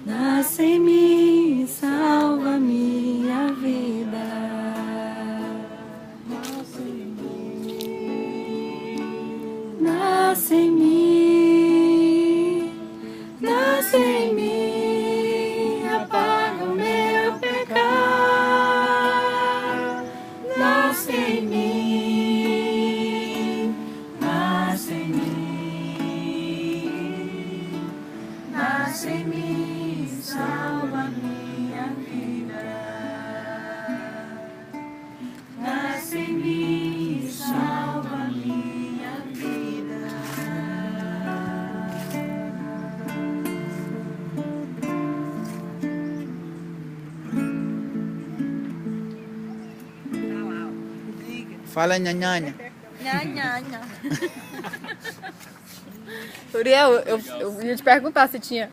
Nasce em mim, salva minha vida. Nasce em mim, nasce em mim, apaga o meu pecado. Nasce em mim, nasce em mim, nasce em mim, salva minha vida. Nasce em mim, salva minha vida. Fala nhanhanha. Uriel, eu ia te perguntar se tinha